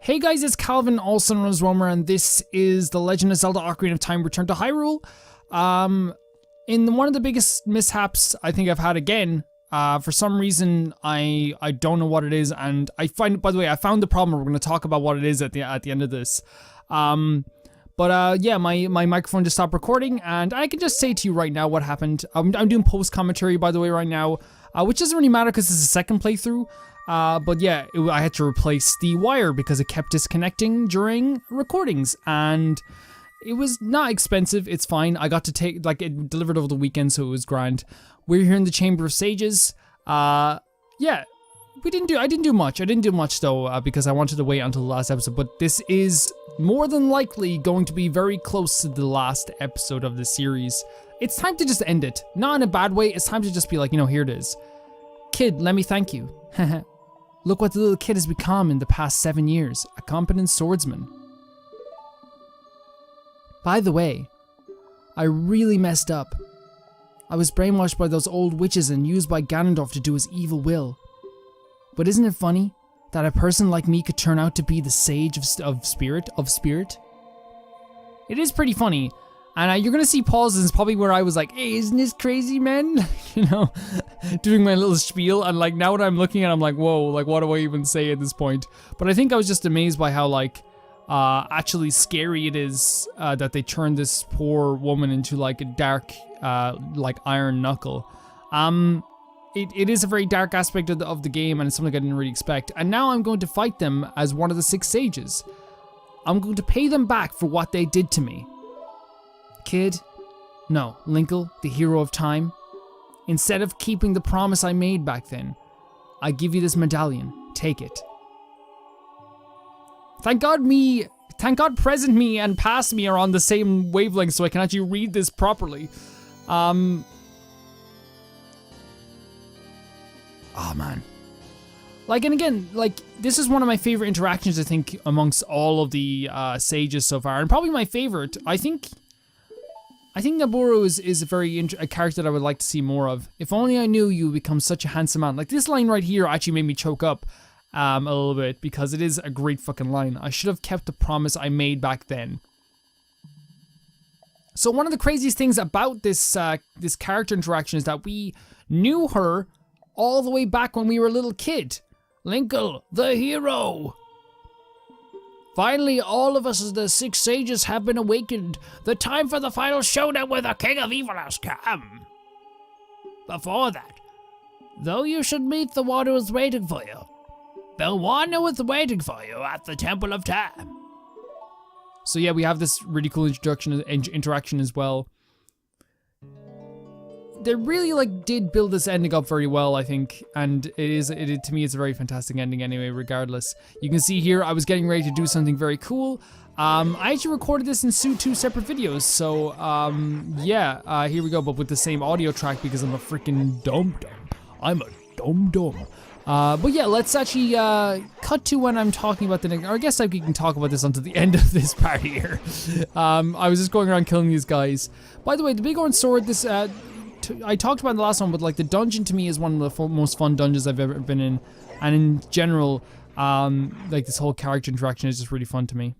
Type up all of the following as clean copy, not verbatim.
Hey guys, it's Calvin, also known as Romer, and this is The Legend of Zelda Ocarina of Time Return to Hyrule. In one of the biggest mishaps I think I've had again, for some reason I don't know what it is, and I found the problem. We're going to talk about what it is at the end of this. Yeah, my microphone just stopped recording, and I can just say to you right now what happened. I'm doing post commentary, by the way, right now, which doesn't really matter because it's a second playthrough. But yeah, I had to replace the wire because it kept disconnecting during recordings, and it was not expensive. It's fine. I got to take, it delivered over the weekend, so it was grand. We're here in the Chamber of Sages. Yeah, I didn't do much. I didn't do much though, because I wanted to wait until the last episode, but this is more than likely going to be very close to the last episode of the series. It's time to just end it. Not in a bad way. It's time to just be like, here it is. Kid, let me thank you. Look what the little kid has become in the past 7 years, a competent swordsman. By the way, I really messed up. I was brainwashed by those old witches and used by Ganondorf to do his evil will. But isn't it funny that a person like me could turn out to be the sage of spirit? It is pretty funny. And you're gonna see pauses probably where I was like, hey, isn't this crazy, man? Doing my little spiel, and now when I'm looking at it, I'm like, whoa, what do I even say at this point? But I think I was just amazed by how actually scary it is that they turned this poor woman into a dark iron knuckle. It is a very dark aspect of the game, and it's something I didn't really expect. And now I'm going to fight them as one of the 6 sages. I'm going to pay them back for what they did to me. Kid, no, Linkle, the hero of time. Instead of keeping the promise I made back then, I give you this medallion. Take it. Thank God present me and past me are on the same wavelength so I can actually read this properly. Oh man. And again, this is one of my favorite interactions, I think, amongst all of the sages so far, and probably my favorite. I think Nabooru is a character that I would like to see more of. If only I knew you would become such a handsome man. This line right here actually made me choke up a little bit, because it is a great fucking line. I should have kept the promise I made back then. So one of the craziest things about this character interaction is that we knew her all the way back when we were a little kid. Linkle, the hero! Finally, all of us as the 6 sages have been awakened. The time for the final showdown with the King of Evil has come. Before that, though you should meet the one who is waiting for you. The one who is waiting for you at the Temple of Time. So yeah, we have this really cool interaction as well. They really did build this ending up very well, I think, and to me it's a very fantastic ending anyway, regardless. You can see here I was getting ready to do something very cool. I actually recorded this in 2 separate videos, so yeah, here we go, but with the same audio track because I'm a freaking dum-dum. I'm a dum-dum. But yeah, let's actually cut to when I'm talking about the next, or I guess we can talk about this until the end of this part here. I was just going around killing these guys. By the way, the big orange sword, I talked about in the last one, but the dungeon to me is one of the most fun dungeons I've ever been in, and in general, this whole character interaction is just really fun to me.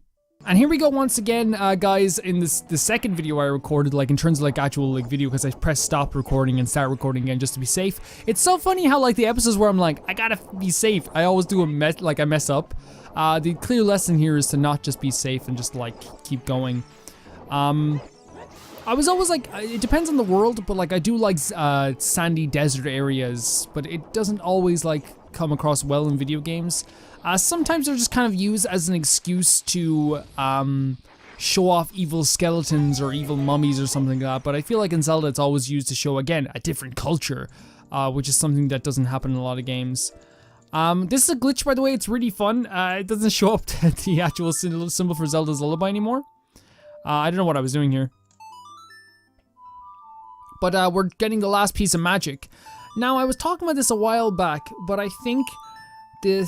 And here we go once again, guys, in the second video I recorded, in terms of actual video, because I pressed stop recording and start recording again just to be safe. It's so funny how the episodes where I'm I gotta be safe, I always do I mess up. The clear lesson here is to not just be safe and just keep going. I was always it depends on the world, but I do sandy desert areas, but it doesn't always come across well in video games. Sometimes they're just kind of used as an excuse to show off evil skeletons or evil mummies or something like that, but I feel in Zelda it's always used to show, again, a different culture, which is something that doesn't happen in a lot of games. This is a glitch, by the way. It's really fun. It doesn't show up the actual symbol for Zelda's Lullaby anymore. I don't know what I was doing here. But we're getting the last piece of magic. Now, I was talking about this a while back, but I think the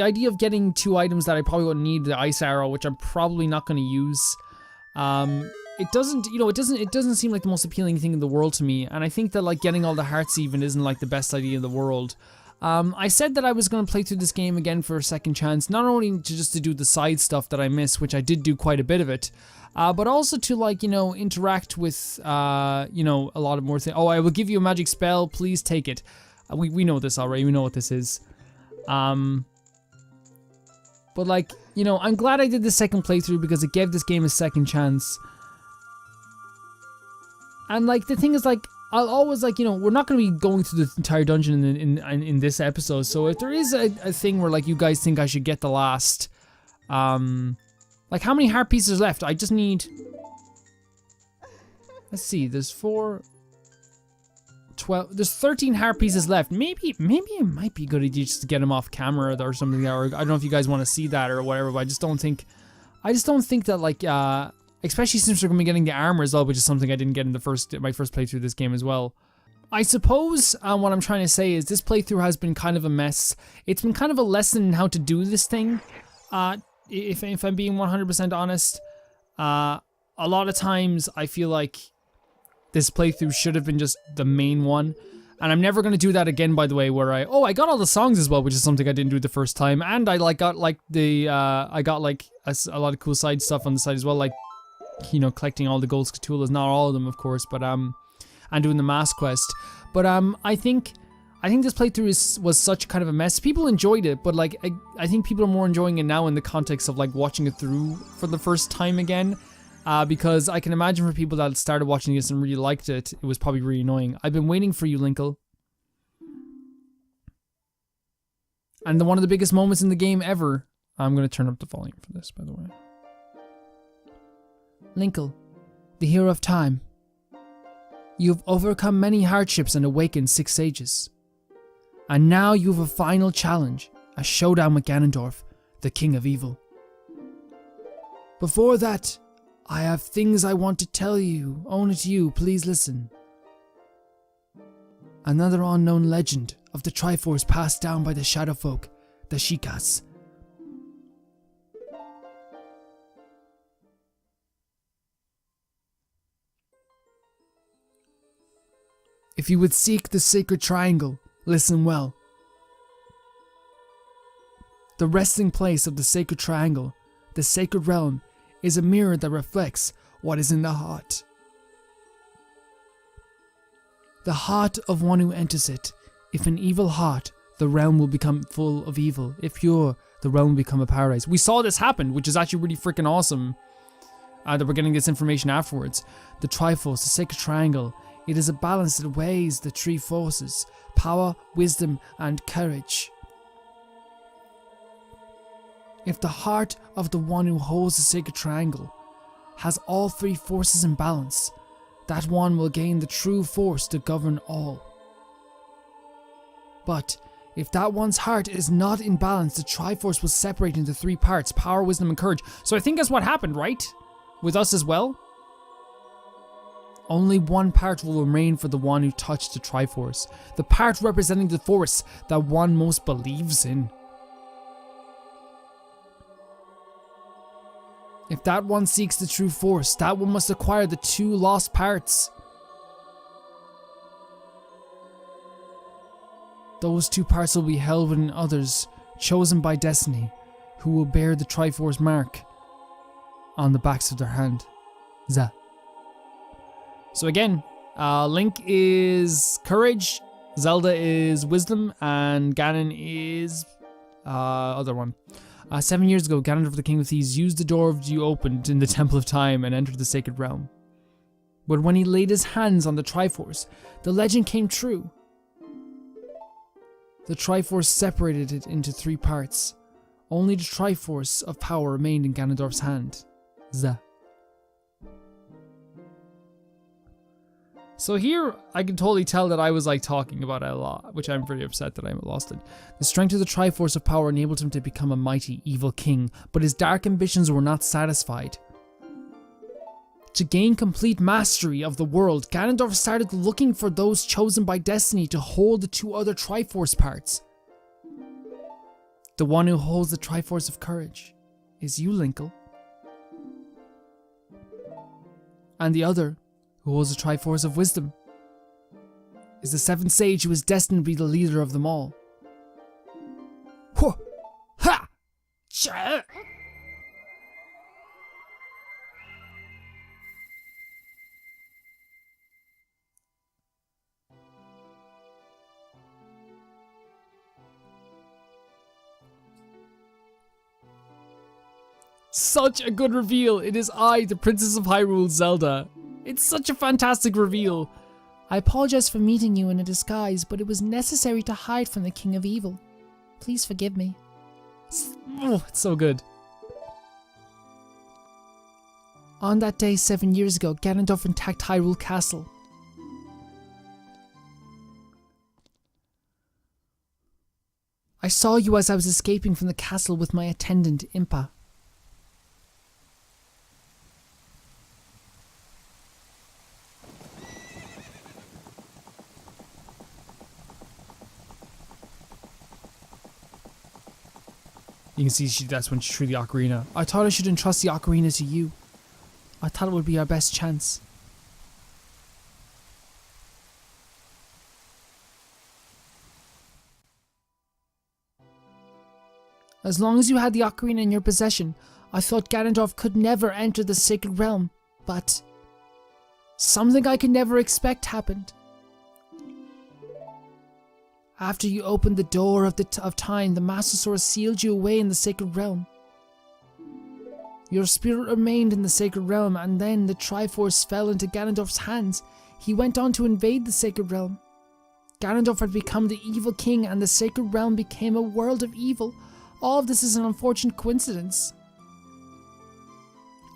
idea of getting 2 items that I probably wouldn't need, the ice arrow, which I'm probably not going to use, it doesn't seem like the most appealing thing in the world to me, and I think that getting all the hearts even isn't the best idea in the world. I said that I was going to play through this game again for a second chance, not only just to do the side stuff that I missed, which I did do quite a bit of it, but also to, like, you know, interact with, you know, a lot of more things. Oh, I will give you a magic spell, please take it. We know this already, we know what this is. But, like, you know, I'm glad I did the second playthrough because it gave this game a second chance. And, like, the thing is, like, I'll always, like, you know, we're not going to be going through the entire dungeon in this episode, so if there is a thing where, like, you guys think I should get the last, like, how many heart pieces left? I just need, let's see, there's 4, 12, there's 13 heart pieces left. Maybe it might be a good idea just to get them off camera or something, or I don't know if you guys want to see that or whatever, but I just don't think that, like, especially since we're going to be getting the armor as well, which is something I didn't get in my first playthrough of this game as well. I suppose what I'm trying to say is this playthrough has been kind of a mess. It's been kind of a lesson in how to do this thing. If I'm being 100% honest, a lot of times I feel like this playthrough should have been just the main one. And I'm never going to do that again, by the way, where I got all the songs as well, which is something I didn't do the first time. And I got a lot of cool side stuff on the side as well, like, you know, collecting all the gold scatulas, not all of them, of course, but and doing the mask quest. But I think this playthrough was such kind of a mess. People enjoyed it, but, like, I think people are more enjoying it now in the context of, like, watching it through for the first time again. Because I can imagine for people that started watching this and really liked it, it was probably really annoying. I've been waiting for you, Linkle. And one of the biggest moments in the game ever. I'm going to turn up the volume for this, by the way. Linkle, the hero of time. You have overcome many hardships and awakened 6 sages. And now you have a final challenge, a showdown with Ganondorf, the king of evil. Before that, I have things I want to tell you. Only to you, please listen. Another unknown legend of the Triforce passed down by the Shadow Folk, the Shikas. If you would seek the sacred triangle, listen well. The resting place of the sacred triangle, the sacred realm, is a mirror that reflects what is in the heart. The heart of one who enters it. If an evil heart, the realm will become full of evil. If pure, the realm will become a paradise. We saw this happen, which is actually really freaking awesome. That we're getting this information afterwards. The Triforce, the sacred triangle. It is a balance that weighs the 3 forces: power, wisdom, and courage. If the heart of the one who holds the sacred triangle has all 3 forces in balance, that one will gain the true force to govern all. But if that one's heart is not in balance, the Triforce will separate into 3 parts: power, wisdom, and courage. So I think that's what happened, right? With us as well? Only one part will remain for the one who touched the Triforce, the part representing the force that one most believes in. If that one seeks the true force, that one must acquire the 2 lost parts. Those 2 parts will be held within others, chosen by destiny, who will bear the Triforce mark on the backs of their hand. Za. So again, Link is courage, Zelda is wisdom, and Ganon is other one. 7 years ago, Ganondorf the King of Thieves used the door you opened in the Temple of Time and entered the sacred realm. But when he laid his hands on the Triforce, the legend came true. The Triforce separated it into 3 parts. Only the Triforce of power remained in Ganondorf's hand. Za. So here, I can totally tell that I was, like, talking about it a lot, which I'm pretty upset that I lost it. The strength of the Triforce of power enabled him to become a mighty, evil king, but his dark ambitions were not satisfied. To gain complete mastery of the world, Ganondorf started looking for those chosen by destiny to hold the 2 other Triforce parts. The one who holds the Triforce of courage is you, Linkle. And the other, who holds the Triforce of wisdom, is the 7th sage who is destined to be the leader of them all. Huh. Ha! Cha! Such a good reveal. It is I, the Princess of Hyrule, Zelda. It's such a fantastic reveal. I apologize for meeting you in a disguise, but it was necessary to hide from the King of Evil. Please forgive me. It's so good. On that day 7 years ago, Ganondorf attacked Hyrule Castle. I saw you as I was escaping from the castle with my attendant, Impa. You can see that's when she threw the ocarina. I thought I should entrust the ocarina to you. I thought it would be our best chance. As long as you had the ocarina in your possession, I thought Ganondorf could never enter the Sacred Realm, but something I could never expect happened. After you opened the door of time, the Master Sword sealed you away in the Sacred Realm. Your spirit remained in the Sacred Realm, and then the Triforce fell into Ganondorf's hands. He went on to invade the Sacred Realm. Ganondorf had become the evil king, and the Sacred Realm became a world of evil. All of this is an unfortunate coincidence.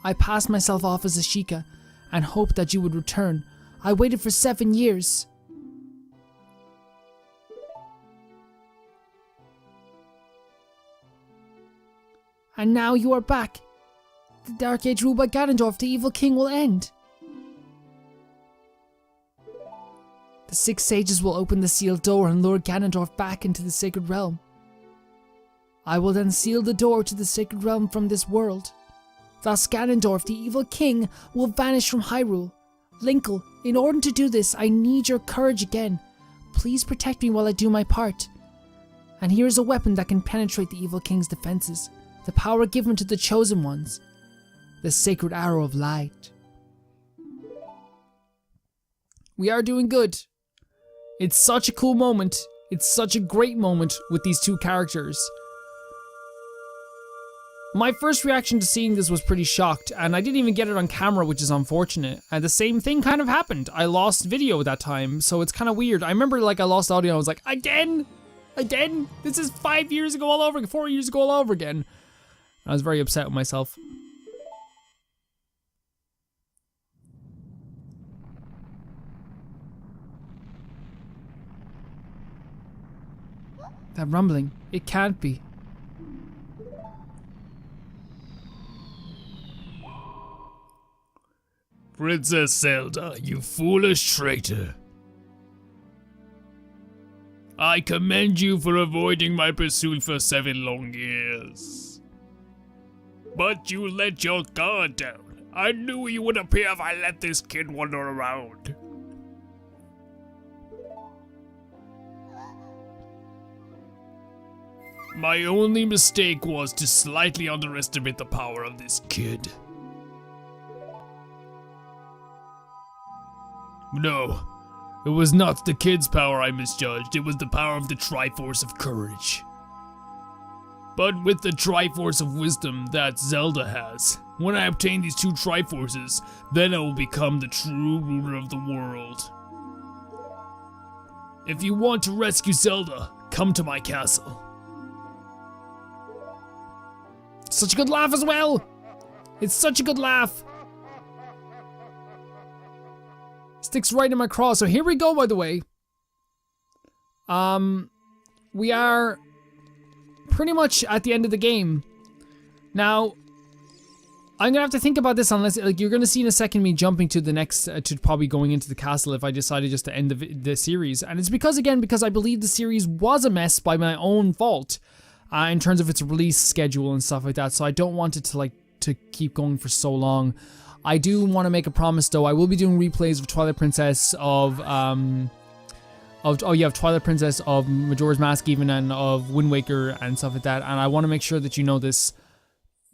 I passed myself off as a Sheikah, and hoped that you would return. I waited for 7 years. And now you are back. The Dark Age ruled by Ganondorf, the evil king, will end. The 6 sages will open the sealed door and lure Ganondorf back into the Sacred Realm. I will then seal the door to the Sacred Realm from this world. Thus Ganondorf, the evil king, will vanish from Hyrule. Linkle, in order to do this, I need your courage again. Please protect me while I do my part. And here is a weapon that can penetrate the evil king's defenses. The power given to the chosen ones. The Sacred Arrow of Light. We are doing good. It's such a cool moment. It's such a great moment with these two characters. My first reaction to seeing this was pretty shocked, and I didn't even get it on camera, which is unfortunate. And the same thing kind of happened. I lost video at that time, so it's kind of weird. I remember I lost audio, I was like, again? Again? This is 5 years ago all over again, 4 years ago all over again. I was very upset with myself. That rumbling, it can't be. Princess Zelda, you foolish traitor. I commend you for avoiding my pursuit for 7 long years. But you let your guard down. I knew you would appear if I let this kid wander around. My only mistake was to slightly underestimate the power of this kid. No, it was not the kid's power I misjudged, it was the power of the Triforce of Courage. But with the Triforce of Wisdom that Zelda has, when I obtain these 2 Triforces, then I will become the true ruler of the world. If you want to rescue Zelda, come to my castle. Such a good laugh as well! It's such a good laugh! Sticks right in my craw. So here we go, by the way. We are pretty much at the end of the game. Now, I'm gonna have to think about this unless, you're gonna see in a second me jumping to the next, to probably going into the castle if I decided just to end the series. And it's because I believe the series was a mess by my own fault, in terms of its release schedule and stuff like that. So I don't want it to keep going for so long. I do want to make a promise though. I will be doing replays of Twilight Princess, of of Twilight Princess, of Majora's Mask even, and of Wind Waker and stuff like that. And I want to make sure that you know this.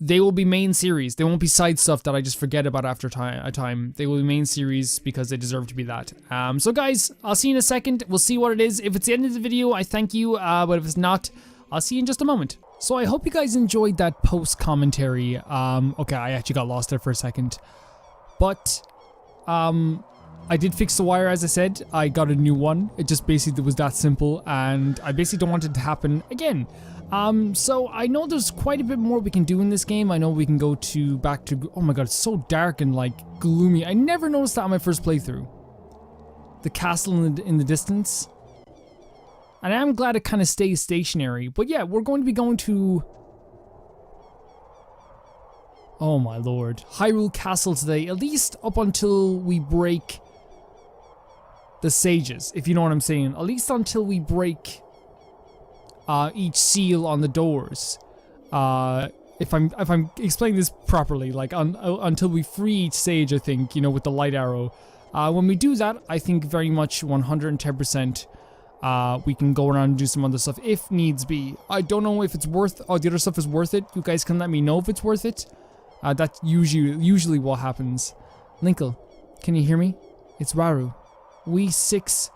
They will be main series. They won't be side stuff that I just forget about after a time. They will be main series because they deserve to be that. So guys, I'll see you in a second. We'll see what it is. If it's the end of the video, I thank you. But if it's not, I'll see you in just a moment. So I hope you guys enjoyed that post commentary. Okay, I actually got lost there for a second. But, I did fix the wire, as I said. I got a new one. It just basically was that simple, and I basically don't want it to happen again. So I know there's quite a bit more we can do in this game. I know we can go back to, oh my god, it's so dark and like gloomy. I never noticed that on my first playthrough. The castle in the distance. And I'm glad it kind of stays stationary. But yeah, we're going to be going to, oh my lord, Hyrule Castle today, at least up until we break the sages, if you know what I'm saying. At least until we break each seal on the doors. If I'm explaining this properly, like until we free each sage, I think, you know, with the light arrow. When we do that, I think very much 110%, we can go around and do some other stuff if needs be. I don't know if it's worth, the other stuff is worth it. You guys can let me know if it's worth it. That's usually what happens. Linkle, can you hear me? It's Raru. We 6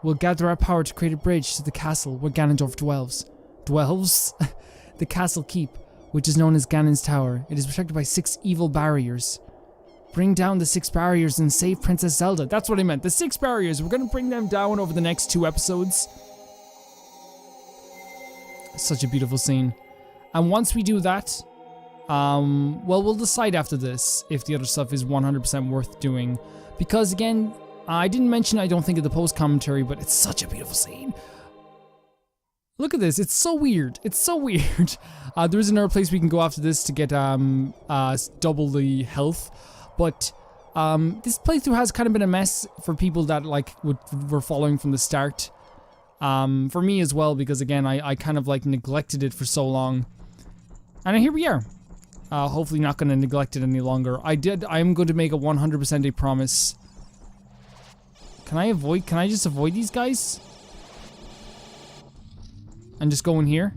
will gather our power to create a bridge to the castle where Ganondorf dwells. Dwells? The castle keep, which is known as Ganon's Tower. It is protected by 6 evil barriers. Bring down the 6 barriers and save Princess Zelda. That's what I meant. The 6 barriers. We're going to bring them down over the next 2 episodes. Such a beautiful scene. And once we do that, well, we'll decide after this if the other stuff is 100% worth doing. Because again, I didn't mention, I don't think, of the post commentary, but it's such a beautiful scene. Look at this, it's so weird. It's so weird. There is another place we can go after this to get double the health. But this playthrough has kind of been a mess for people that like were following from the start. For me as well, because again, I kind of like neglected it for so long. And here we are. Hopefully not going to neglect it any longer. I am going to make a 100% a promise. Can I just avoid these guys? And just go in here?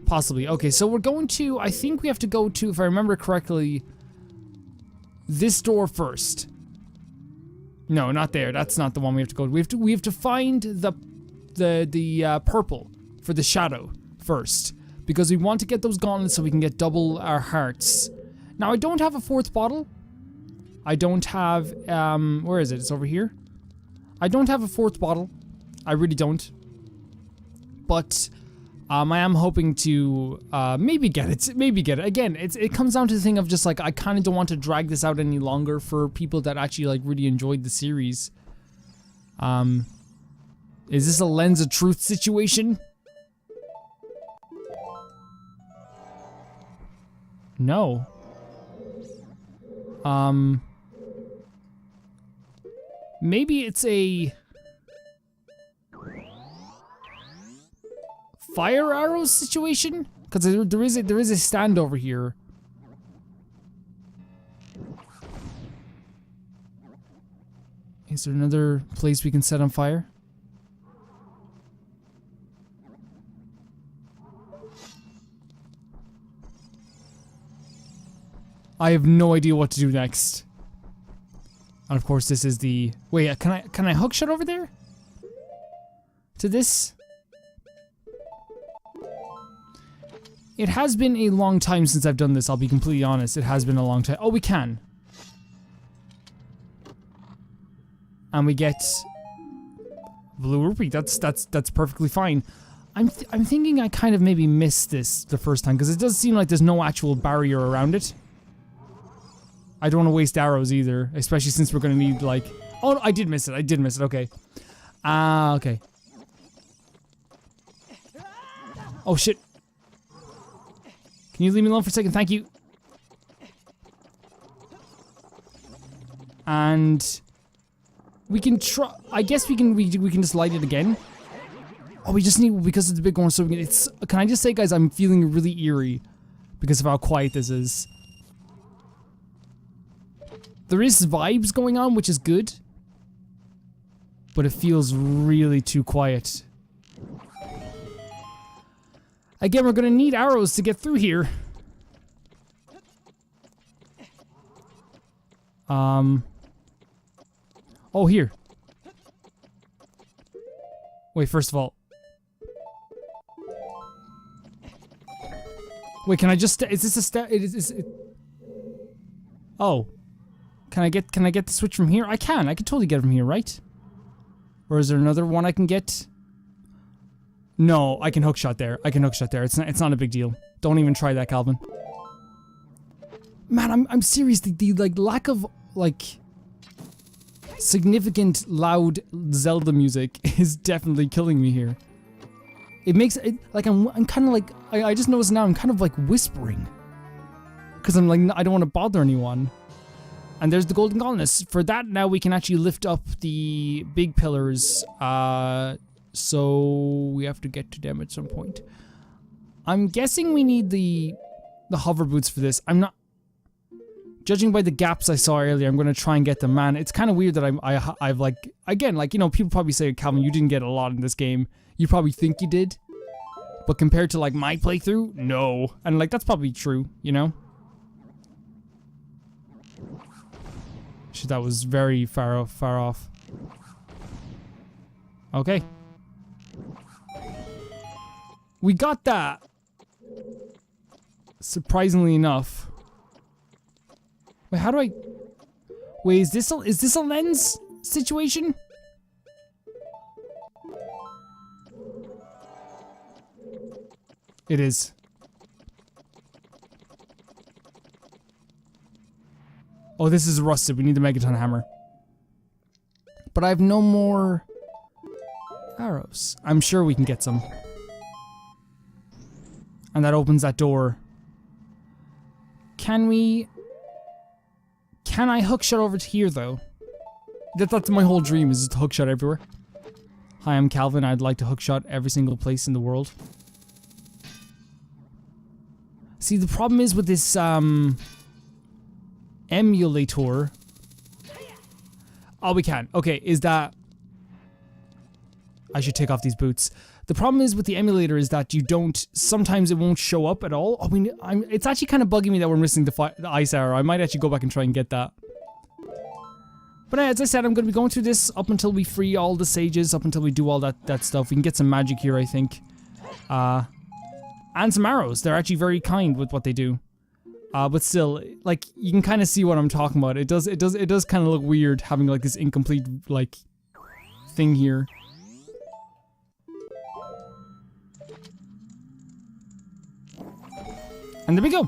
Possibly. Okay, so we're going to, I think we have to go to, if I remember correctly, this door first. No, not there. That's not the one we have to go to. We have to find the purple for the shadow first. Because we want to get those gauntlets so we can get double our hearts. Now, I don't have a 4th bottle. I don't have, where is it? It's over here. I don't have a 4th bottle. I really don't. But, I am hoping to, maybe get it. Maybe get it. Again, it comes down to the thing of just like, I kind of don't want to drag this out any longer for people that actually like really enjoyed the series. Is this a Lens of Truth situation? No. Maybe it's a fire arrows situation? Because there is a stand over here. Is there another place we can set on fire? I have no idea what to do next. And of course this is the... Wait, can I hookshot over there? To this? It has been a long time since I've done this, I'll be completely honest. It has been a long time. Oh, we can. And we get... Blue rupee, that's perfectly fine. I'm thinking I kind of maybe missed this the first time, because it does seem like there's no actual barrier around it. I don't want to waste arrows either, especially since we're going to need, like... Oh, no, I did miss it, okay. Okay. Oh, shit. Can you leave me alone for a second? Thank you. And... we can try... I guess we can just light it again. Oh, we just need... because it's a big one, so we can... It's... Can I just say, guys, I'm feeling really eerie because of how quiet this is. There is vibes going on, which is good. but it feels really too quiet. Again, we're gonna need arrows to get through here. Oh, here. Wait, first of all. Wait, can I just is this a step? Oh. Can I get the switch from here? I can totally get it from here, right? Or is there another one I can get? No, I can hookshot there. It's not a big deal. Don't even try that, Calvin. Man, I'm serious. The like lack of like significant loud Zelda music is definitely killing me here. It makes it like I'm kind of like I just noticed now I'm kind of like whispering because I'm like I don't want to bother anyone. And there's the golden columns. For that now we can actually lift up the big pillars. So we have to get to them at some point. I'm guessing we need the hover boots for this. I'm not judging by the gaps I saw earlier. I'm gonna try and get them. Man, it's kind of weird that I've like again like you know people probably say Calvin you didn't get a lot in this game. You probably think you did, but compared to like my playthrough, no. And like that's probably true, you know. Shit, that was very far off. Okay. We got that. Surprisingly enough. Wait, how do I... Wait, is this a lens situation? It is. Oh, this is rusted. We need the Megaton hammer. But I have no more arrows. I'm sure we can get some. And that opens that door. Can I hookshot over to here, though? That's my whole dream, is just to hookshot everywhere. Hi, I'm Calvin. I'd like to hookshot every single place in the world. See, the problem is with this, emulator. Oh, we can. Okay, is that... I should take off these boots. The problem is with the emulator is that you don't... Sometimes it won't show up at all. I mean, it's actually kind of bugging me that we're missing the ice arrow. I might actually go back and try and get that. But as I said, I'm going to be going through this up until we free all the sages, up until we do all that stuff. We can get some magic here, I think. And some arrows. They're actually very kind with what they do. But still, like, you can kind of see what I'm talking about. It does kind of look weird having, like, this incomplete, like, thing here. And there we go.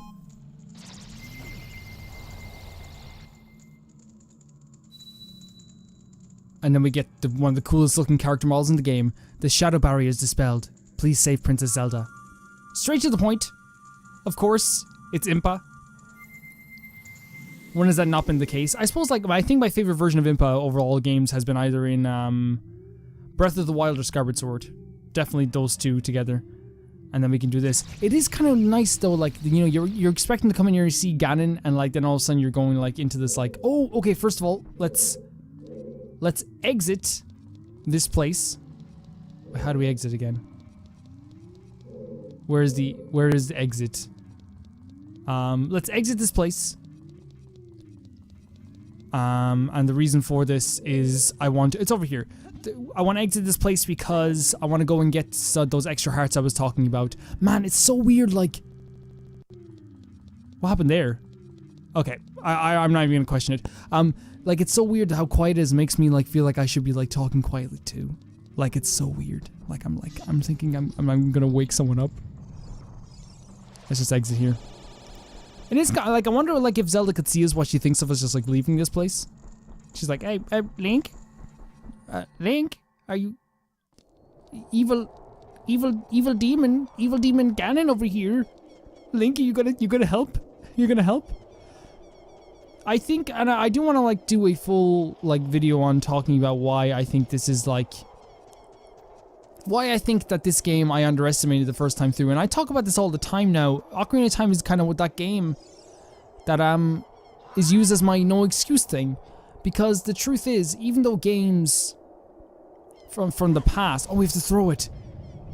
And then we get one of the coolest looking character models in the game. The shadow barrier is dispelled. Please save Princess Zelda. Straight to the point. Of course, it's Impa. When has that not been the case? I suppose, like, I think my favorite version of Impa over all games has been either in Breath of the Wild or Skyward Sword. Definitely those two together. And then we can do this. It is kind of nice though, like, you know, you're expecting to come in here and see Ganon, and like then all of a sudden you're going like into this like, oh, okay, first of all, let's exit this place. How do we exit again? Where is the exit? Let's exit this place. And the reason for this is it's over here. I want to exit this place because I want to go and get those extra hearts I was talking about. Man, it's so weird, like... What happened there? Okay, I'm not even gonna question it. Like, it's so weird how quiet it is. It makes me, like, feel like I should be, like, talking quietly, too. Like, it's so weird. Like, I'm thinking I'm gonna wake someone up. Let's just exit here. And it's kind of, like, I wonder, like, if Zelda could see us, what she thinks of us just, like, leaving this place. She's like, hey, Link? Link, are you evil demon Ganon over here? Link, are you gonna help? You're gonna help? I think, and I do want to like do a full like video on talking about why I think this is like, why I think that this game I underestimated the first time through, and I talk about this all the time now. Ocarina of Time is kind of with that game that is used as my no excuse thing, because the truth is, even though games from the past. Oh, we have to throw it.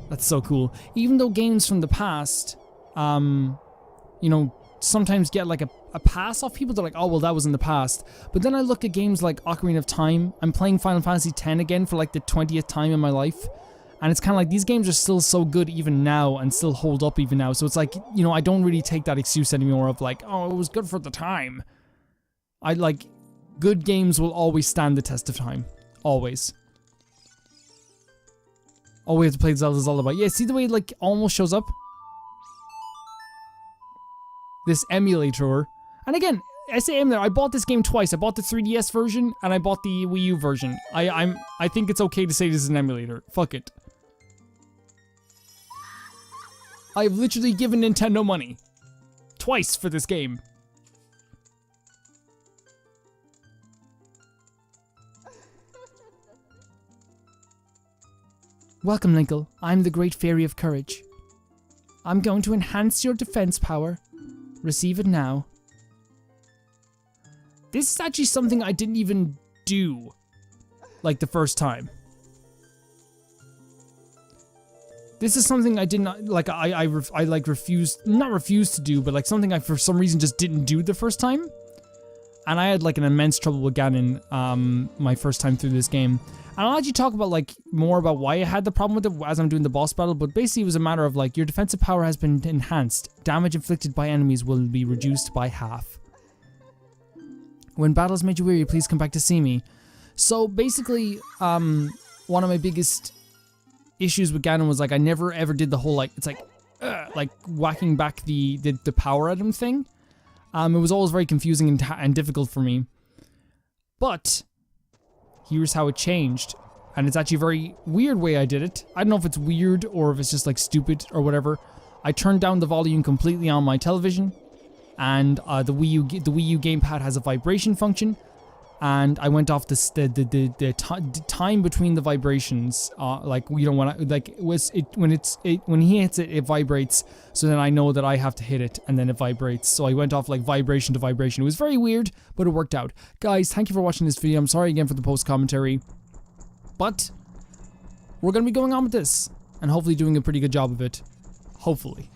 That's so cool. Even though games from the past, you know, sometimes get like a pass off people. They're like, oh, well, that was in the past. But then I look at games like Ocarina of Time. I'm playing Final Fantasy X again for like the 20th time in my life. And it's kind of like these games are still so good even now and still hold up even now. So it's like, you know, I don't really take that excuse anymore of like, oh, it was good for the time. I like, good games will always stand the test of time. Always. Oh, we have to play Zelda's Lullaby. Yeah, see the way it like almost shows up? This emulator. And again, I say emulator, I bought this game twice. I bought the 3DS version and I bought the Wii U version. I think it's okay to say this is an emulator. Fuck it. I've literally given Nintendo money. Twice for this game. Welcome, Linkle. I'm the Great Fairy of Courage. I'm going to enhance your defense power. Receive it now. This is actually something I didn't even do, like, the first time. This is something I did not, like, I refused, not refused to do, but like something I for some reason just didn't do the first time. And I had like an immense trouble with Ganon, my first time through this game. And I'll actually talk about like more about why I had the problem with it as I'm doing the boss battle, but basically it was a matter of like, your defensive power has been enhanced. Damage inflicted by enemies will be reduced by half. When battles made you weary, please come back to see me. So basically, one of my biggest issues with Ganon was like, I never ever did the whole like, it's like whacking back the power at him thing. It was always very confusing and difficult for me. But here's how it changed. And it's actually a very weird way I did it. I don't know if it's weird or if it's just like stupid or whatever. I turned down the volume completely on my television. And the Wii U gamepad has a vibration function. And I went off the time between the vibrations, like, you know, when he hits it, it vibrates. So then I know that I have to hit it, and then it vibrates. So I went off like vibration to vibration. It was very weird, but it worked out. Guys, thank you for watching this video. I'm sorry again for the post commentary, but we're gonna be going on with this, and hopefully doing a pretty good job of it. Hopefully.